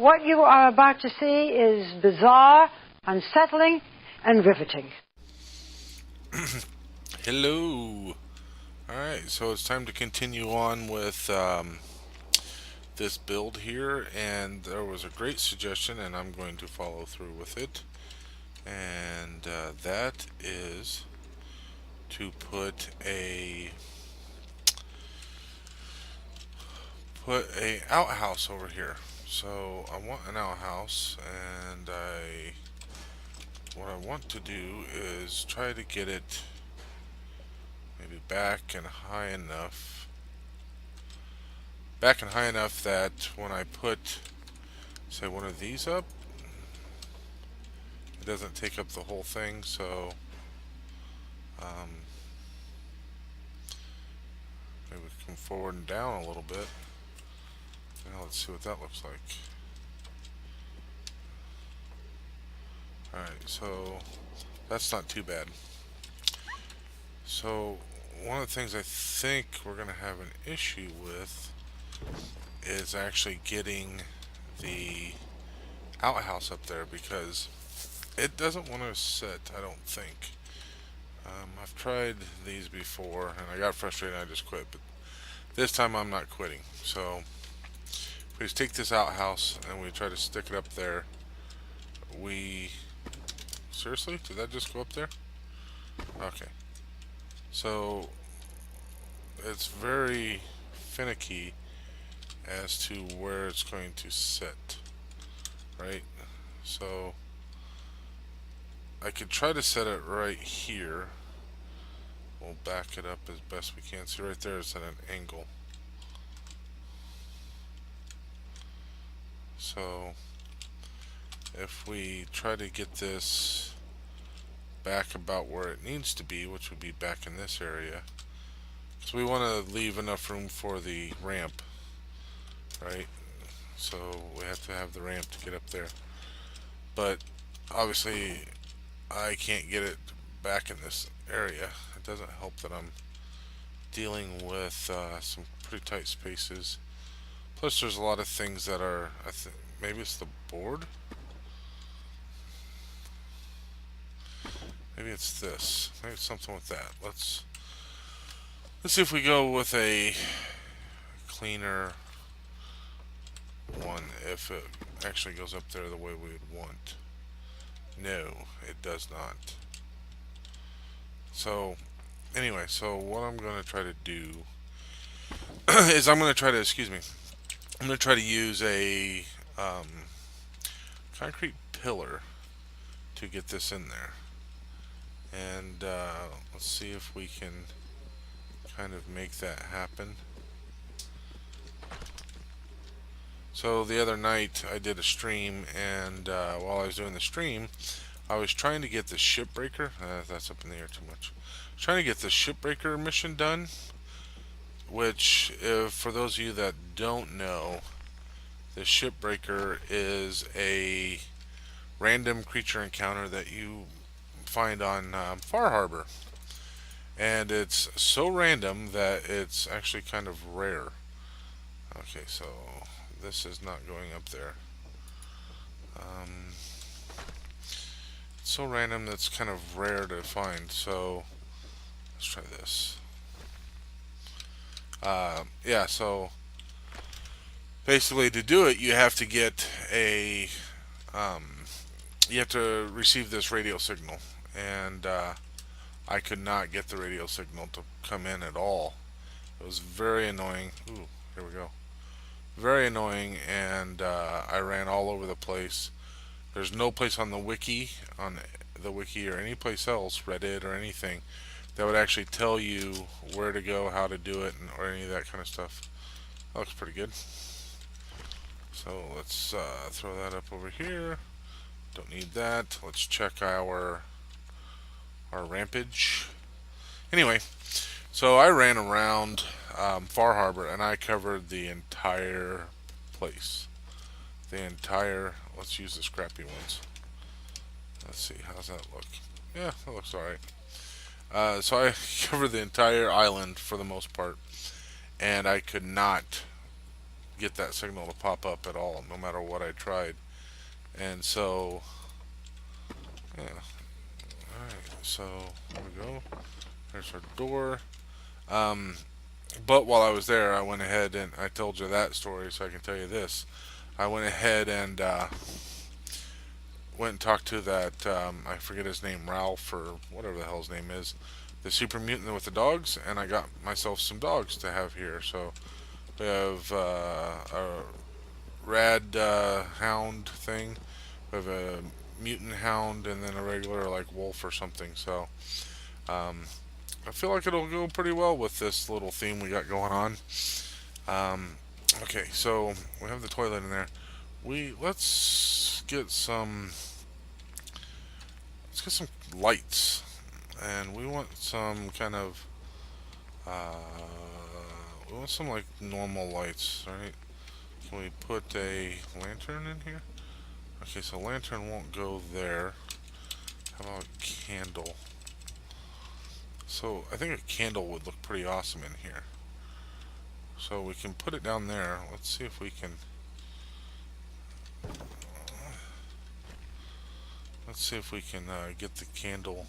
What you are about to see is bizarre, unsettling, and riveting. Hello. Alright, so it's time to continue on with this build here, and there was a great suggestion, and I'm going to follow through with it. And that is to put a outhouse over here. So I want an outhouse, and what I want to do is try to get it maybe back and high enough that when I put, say, one of these up, it doesn't take up the whole thing. So maybe come forward and down a little bit. Now let's see what that looks like. Alright, so that's not too bad. So one of the things I think we're going to have an issue with is actually getting the outhouse up there, because it doesn't want to sit, I don't think. I've tried these before and I got frustrated and I just quit, but this time I'm not quitting. So if we just take this outhouse and we try to stick it up there, seriously, did that just go up there? Okay, so it's very finicky as to where it's going to sit, right? So I could try to set it right here. We'll back it up as best we can. See, right there is at an angle. So if we try to get this back about where it needs to be, which would be back in this area, so we want to leave enough room for the ramp, right? So we have to have the ramp to get up there, but obviously I can't get it back in this area. It doesn't help that I'm dealing with some pretty tight spaces. Plus there's a lot of things that are, I think maybe it's the board. Maybe it's this. Maybe it's something with that. Let's see if we go with a cleaner one, if it actually goes up there the way we would want. No, it does not. So anyway, so what I'm going to try to do is I'm going to try to use a concrete pillar to get this in there. And let's see if we can kind of make that happen. So the other night I did a stream, and while I was doing the stream, I was trying to get the shipbreaker. That's up in the air too much. Trying to get the shipbreaker mission done, which, for those of you that don't know, the shipbreaker is a random creature encounter that you find on Far Harbor, and it's so random that it's actually kind of rare. Okay, so this is not going up there. It's so random that's kind of rare to find, so let's try this. Yeah, so basically to do it you have to get a you have to receive this radio signal, and I could not get the radio signal to come in at all. It was very annoying. Ooh, here we go. Very annoying, and I ran all over the place. There's no place on the wiki or any place else, Reddit or anything, that would actually tell you where to go, how to do it, or any of that kind of stuff. That looks pretty good. So let's throw that up over here. Don't need that. Let's check our rampage. Anyway, so I ran around Far Harbor and I covered the entire place. Let's use the scrappy ones. Let's see, how's that look? Yeah, that looks alright. So I covered the entire island for the most part, and I could not get that signal to pop up at all, no matter what I tried. And so, yeah. Alright, so there we go. There's our door. Um, but while I was there, I went ahead and I told you that story, so I can tell you this. I went ahead and went and talked to that, I forget his name, Ralph or whatever the hell his name is, the super mutant with the dogs, and I got myself some dogs to have here. So we have a rad hound thing, we have a mutant hound, and then a regular like wolf or something. So um, I feel like it'll go pretty well with this little theme we got going on. Um, okay, so we have the toilet in there. Let's get some lights, and we want some kind of we want some like normal lights, right? Can we put a lantern in here? Okay, so lantern won't go there. How about a candle? So I think a candle would look pretty awesome in here. So we can put it down there. Let's see if we can. Let's see if we can get the candle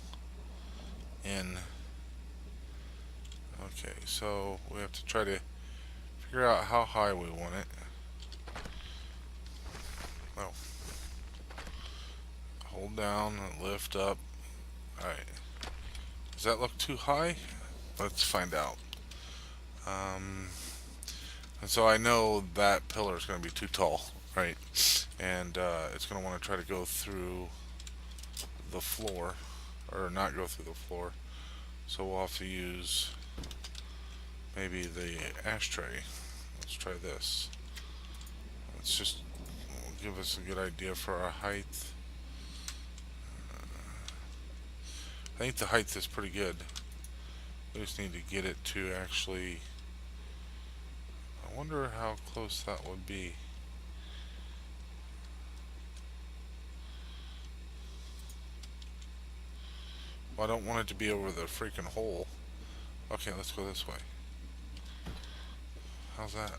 in. Okay, so we have to try to figure out how high we want it. Oh. Hold down and lift up. Alright. Does that look too high? Let's find out. And so I know that pillar is going to be too tall, right? And it's going to want to try to go through the floor, or not go through the floor. So we'll have to use maybe the ashtray. Let's try this. Let's just give us a good idea for our height. I think the height is pretty good. We just need to get it to actually. I wonder how close that would be. Well, I don't want it to be over the freaking hole. Okay, let's go this way. How's that?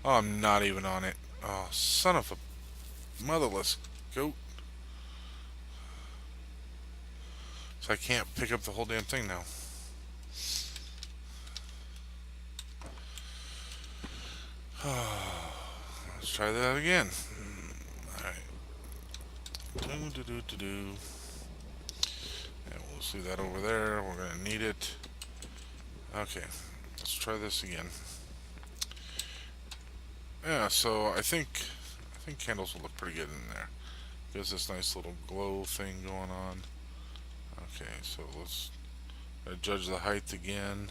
Oh, I'm not even on it. Oh, son of a motherless goat. So I can't pick up the whole damn thing now. Let's try that again. Alright. And we'll see that over there. We're going to need it. Okay. Let's try this again. Yeah, so I think candles will look pretty good in there. Gives this nice little glow thing going on. Okay, so let's judge the height again.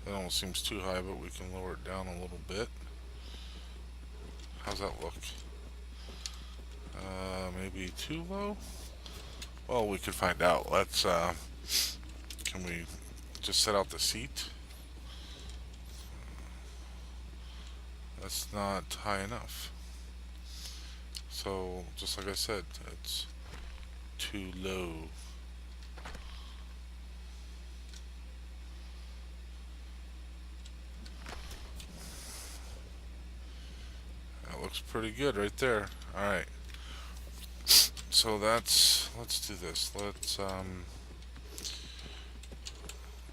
That almost seems too high, but we can lower it down a little bit. How's that look? Maybe too low? Well, we could find out. Let's, can we just set out the seat? That's not high enough. So, just like I said, it's too low. That looks pretty good right there. Alright. So let's do this.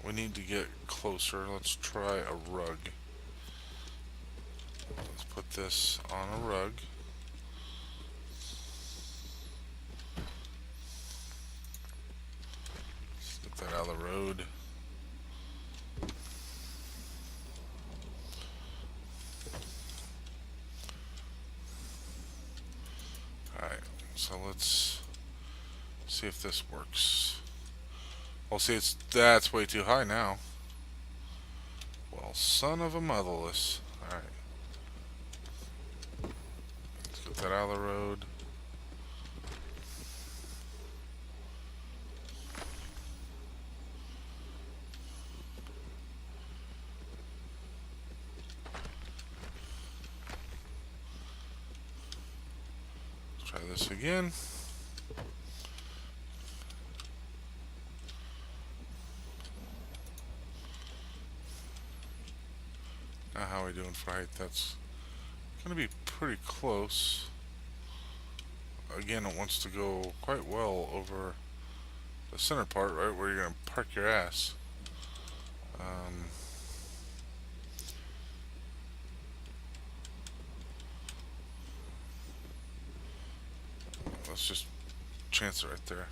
We need to get closer. Let's try a rug. Let's put this on a rug. Let's get that out of the road. Alright, so let's see if this works. Well, see, that's way too high now. Well, son of a motherless. Alright. Let's get that out of the road. Let's try this again. How are we doing for height? That's going to be pretty close. Again, it wants to go quite well over the center part, right where you're going to park your ass. Let's just chance it right there.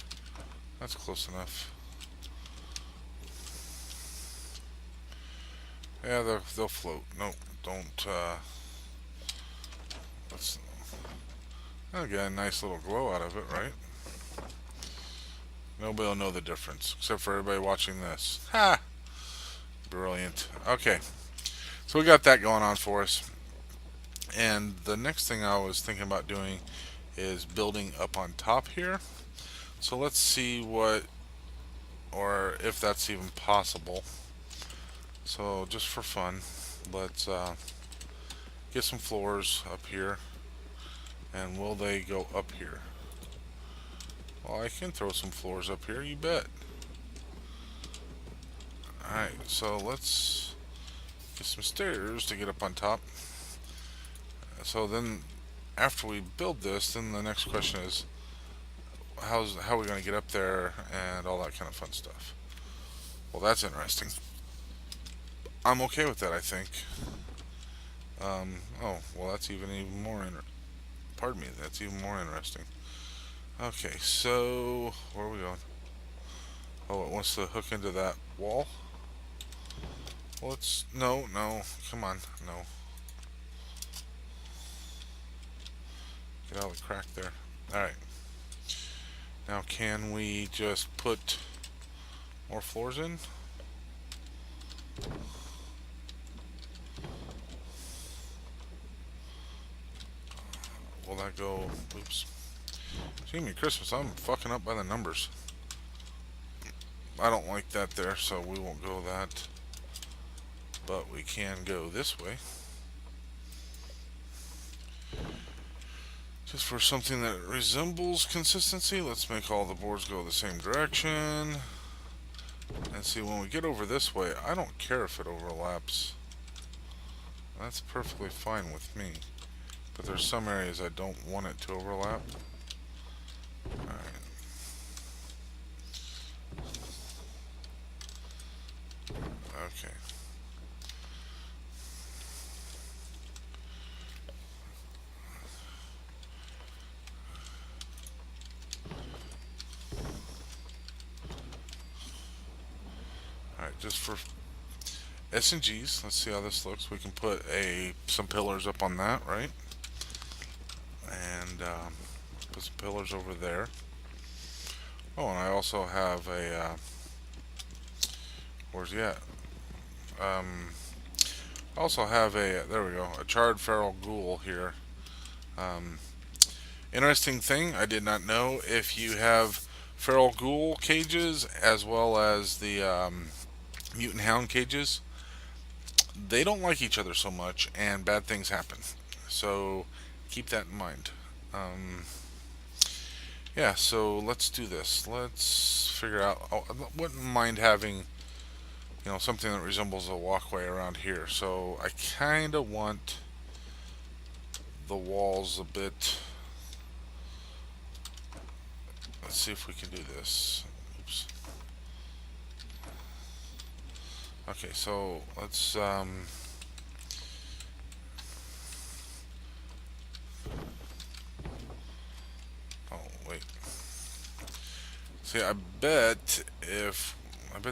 That's close enough. Yeah, they'll float. Nope, don't. Let's. I'll get a nice little glow out of it, right? Nobody will know the difference, except for everybody watching this. Ha! Brilliant. Okay, so we got that going on for us. And the next thing I was thinking about doing is building up on top here. So let's see what, or if that's even possible. So just for fun, let's get some floors up here. And will they go up here? Well, I can throw some floors up here, you bet. Alright, so let's get some stairs to get up on top. So then, after we build this, then the next question is, how are we going to get up there and all that kind of fun stuff? Well, that's interesting. I'm okay with that, I think. Oh, well, that's even more pardon me, that's even more interesting. Okay, so where are we going? Oh, it wants to hook into that wall. Well, no, come on, no. Get out of the crack there. Alright. Now, can we just put more floors in? Will that go? Oops. Excuse me, Christmas, I'm fucking up by the numbers. I don't like that there, so we won't go that. But we can go this way. Just for something that resembles consistency, let's make all the boards go the same direction. And see, when we get over this way, I don't care if it overlaps. That's perfectly fine with me. But there's some areas I don't want it to overlap. Alright. Okay. Alright, just for S&Gs, let's see how this looks. We can put some pillars up on that, right? And put some pillars over there. Oh, and I also have a where's he at? I also have there we go, a charred feral ghoul here. Interesting thing, I did not know, if you have feral ghoul cages as well as the mutant hound cages, they don't like each other so much and bad things happen. So keep that in mind. Yeah, so let's do this. Let's figure out. Oh, I wouldn't mind having, something that resembles a walkway around here. So I kind of want the walls a bit. Let's see if we can do this. Oops. Okay, so let's oh wait. See, I bet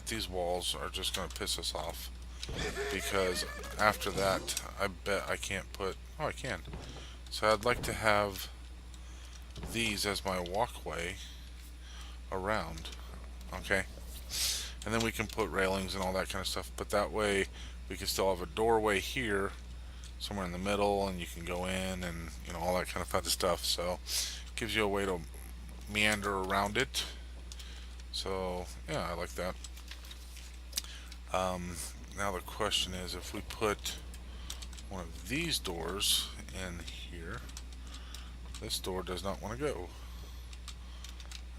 these walls are just gonna piss us off, because after that I bet I can't put, oh, I can. So I'd like to have these as my walkway around. Okay, and then we can put railings and all that kind of stuff, but that way we can still have a doorway here somewhere in the middle, and you can go in and all that kind of fun stuff. So it gives you a way to meander around it. So yeah, I like that. Now the question is, if we put one of these doors in here, this door does not want to go.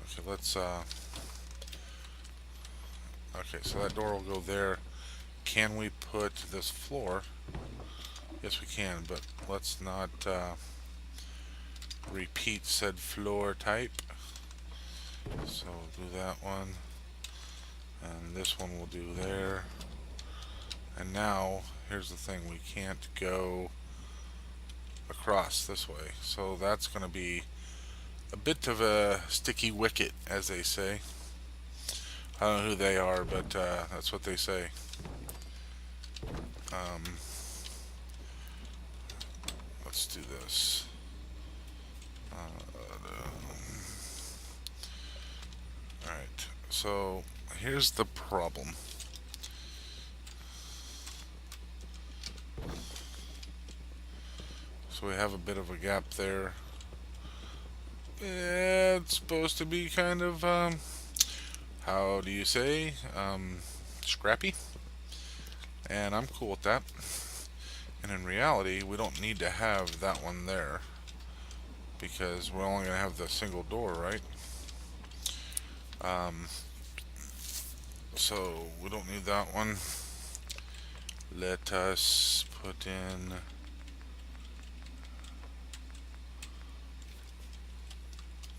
Okay, let's okay, so that door will go there. Can we put this floor Yes, we can, but let's not repeat said floor type. So we'll do that one, and this one we'll do there. And now, here's the thing, we can't go across this way. So that's going to be a bit of a sticky wicket, as they say. I don't know who they are, but that's what they say. Let's do this. Alright, so here's the problem. So we have a bit of a gap there. It's supposed to be kind of, how do you say, scrappy? And I'm cool with that. And in reality, we don't need to have that one there, because we're only going to have the single door, right? So we don't need that one. Let us put in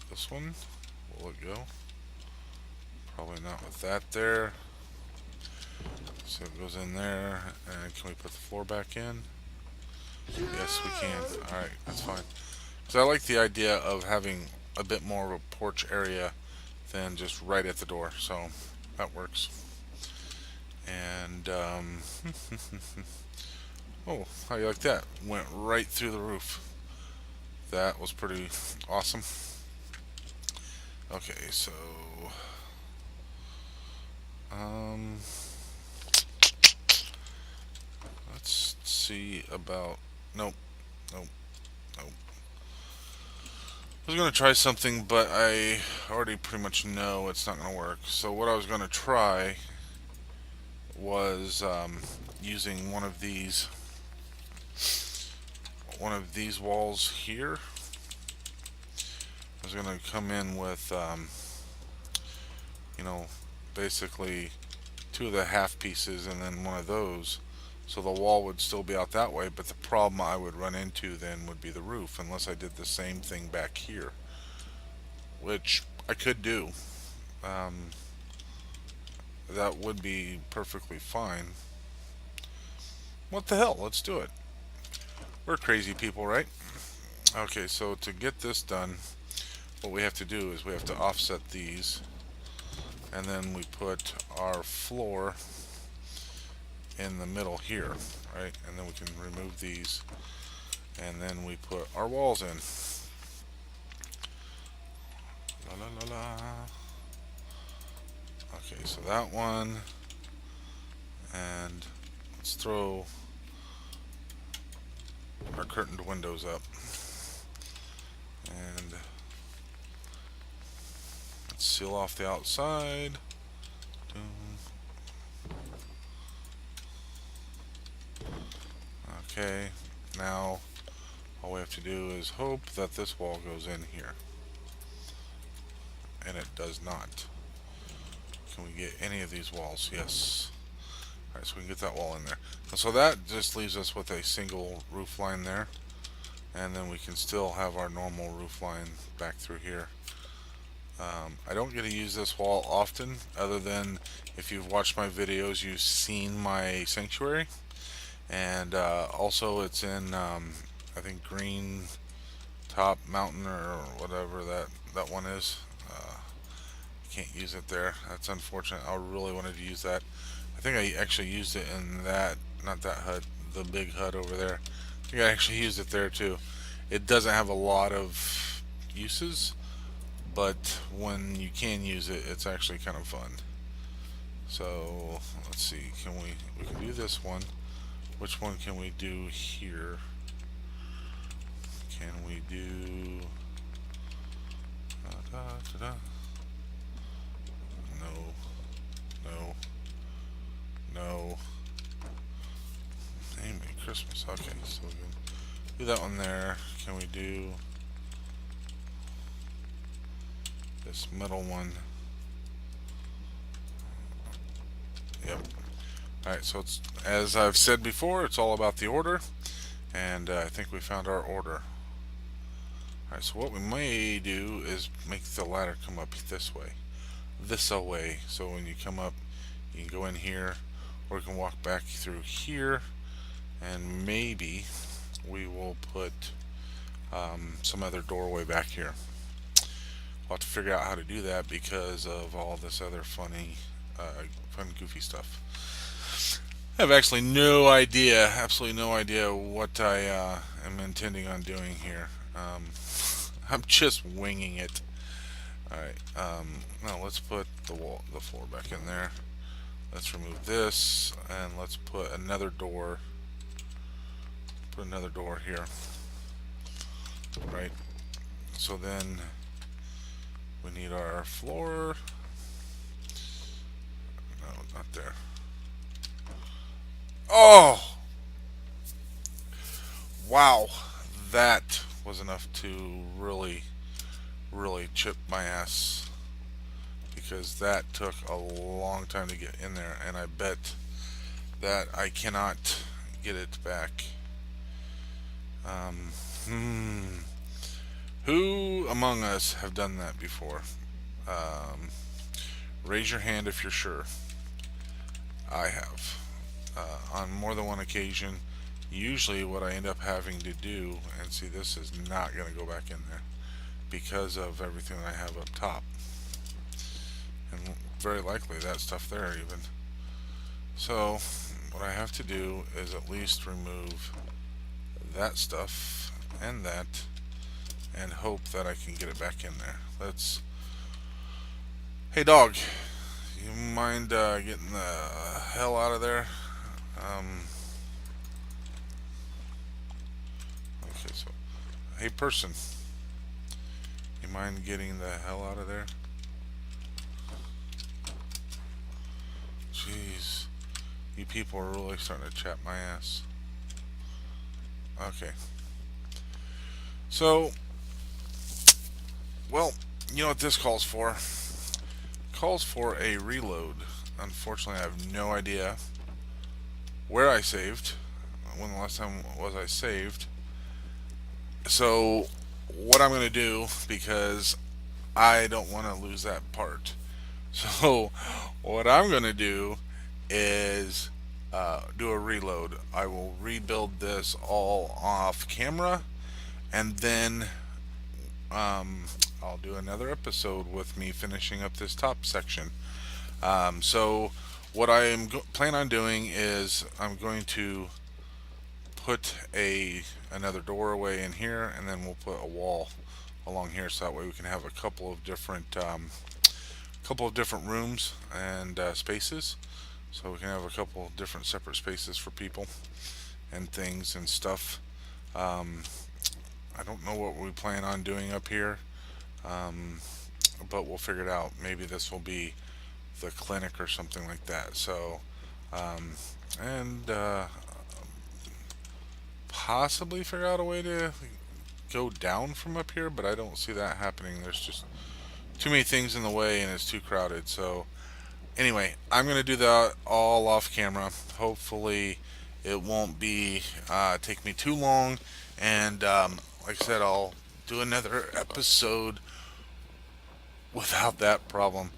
this one. Will it go? Probably not with that there. So it goes in there. And can we put the floor back in? Yes, we can. Alright, that's fine. So I like the idea of having a bit more of a porch area than just right at the door. So that works. And oh, how do you like that? Went right through the roof. That was pretty awesome. Okay, so let's see about nope. I was going to try something, but I already pretty much know it's not going to work. So what I was going to try was using one of these walls here. I was going to come in with you know, basically two of the half pieces and then one of those, so the wall would still be out that way, but the problem I would run into then would be the roof, unless I did the same thing back here, which I could do. That would be perfectly fine. What the hell, let's do it. We're crazy people, right? Okay, so to get this done, what we have to do is we have to offset these, and then we put our floor in the middle here, right? And then we can remove these, and then we put our walls in. La la la la. Okay, so that one, and let's throw our curtained windows up, and let's seal off the outside. Okay, now all we have to do is hope that this wall goes in here, and it does not. Can we get any of these walls? Yes. Alright, so we can get that wall in there. So that just leaves us with a single roof line there, and then we can still have our normal roof line back through here. I don't get to use this wall often, other than if you've watched my videos, you've seen my sanctuary. And also it's in I think Green Top Mountain or whatever that one is. Can't use it there. That's unfortunate. I really wanted to use that. I think I actually used it in that, not that hut, the big hut over there. I think I actually used it there too. It doesn't have a lot of uses, but when you can use it, it's actually kind of fun. So let's see, we can do this one. Which one can we do here? Can we do no. Amen, Christmas. Okay, so we can do that one there. Can we do this middle one? Yep. Alright, so it's, as I've said before, it's all about the order. And I think we found our order. Alright, so what we may do is make the ladder come up this way. This away. So when you come up, you can go in here, or you can walk back through here, and maybe we will put some other doorway back here. We'll have to figure out how to do that because of all this other fun, goofy stuff. I have actually no idea, absolutely no idea what I am intending on doing here. I'm just winging it. Alright, now let's put the floor back in there. Let's remove this, and let's put another door. Put another door here. Right. So then we need our floor. No, not there. Oh! Wow. That was enough to really chip my ass, because that took a long time to get in there, and I bet that I cannot get it back. Who among us have done that before? Raise your hand if you're sure. I have. On more than one occasion. Usually what I end up having to do, and see, this is not going to go back in there because of everything I have up top. And very likely that stuff there even. So what I have to do is at least remove that stuff and that, and hope that I can get it back in there. Let's... Hey dog, you mind getting the hell out of there? Okay, so, hey person, you mind getting the hell out of there? Jeez, you people are really starting to chat my ass. Okay. So, well, you know what this calls for? It calls for a reload. Unfortunately, I have no idea where I saved, when the last time was I saved. So, what I'm going to do, because I don't want to lose that part. So, what I'm going to do is do a reload. I will rebuild this all off camera, and then I'll do another episode with me finishing up this top section. So what I am plan on doing is I'm going to put another doorway in here, and then we'll put a wall along here, so that way we can have a couple of different rooms and spaces. So we can have a couple of different separate spaces for people and things and stuff. I don't know what we plan on doing up here, but we'll figure it out. Maybe this will be the clinic or something like that. So, and possibly figure out a way to go down from up here, but I don't see that happening. There's just too many things in the way, and it's too crowded. So anyway, I'm going to do that all off camera. Hopefully it won't be take me too long, and like I said, I'll do another episode without that problem.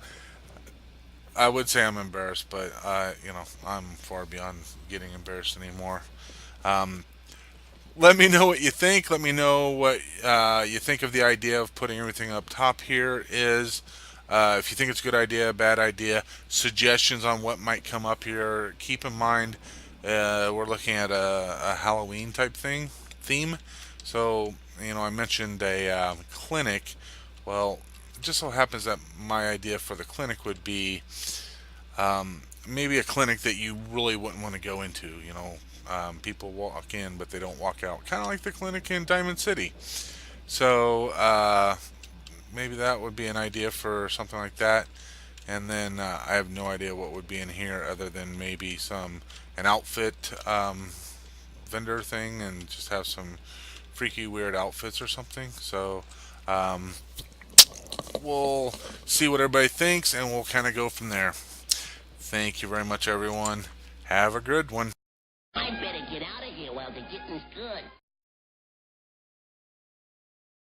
I would say I'm embarrassed, but I'm far beyond getting embarrassed anymore. Let me know what you think. Let me know what you think of the idea of putting everything up top here. If you think it's a good idea, bad idea, suggestions on what might come up here. Keep in mind, we're looking at a Halloween type theme. So, I mentioned a clinic. Well, it just so happens that my idea for the clinic would be maybe a clinic that you really wouldn't want to go into. People walk in, but they don't walk out. Kind of like the clinic in Diamond City. So, maybe that would be an idea for something like that. And then I have no idea what would be in here other than maybe an outfit vendor thing, and just have some freaky weird outfits or something. So we'll see what everybody thinks, and we'll kind of go from there. Thank you very much, everyone. Have a good one. I better get out of here while the getting's good.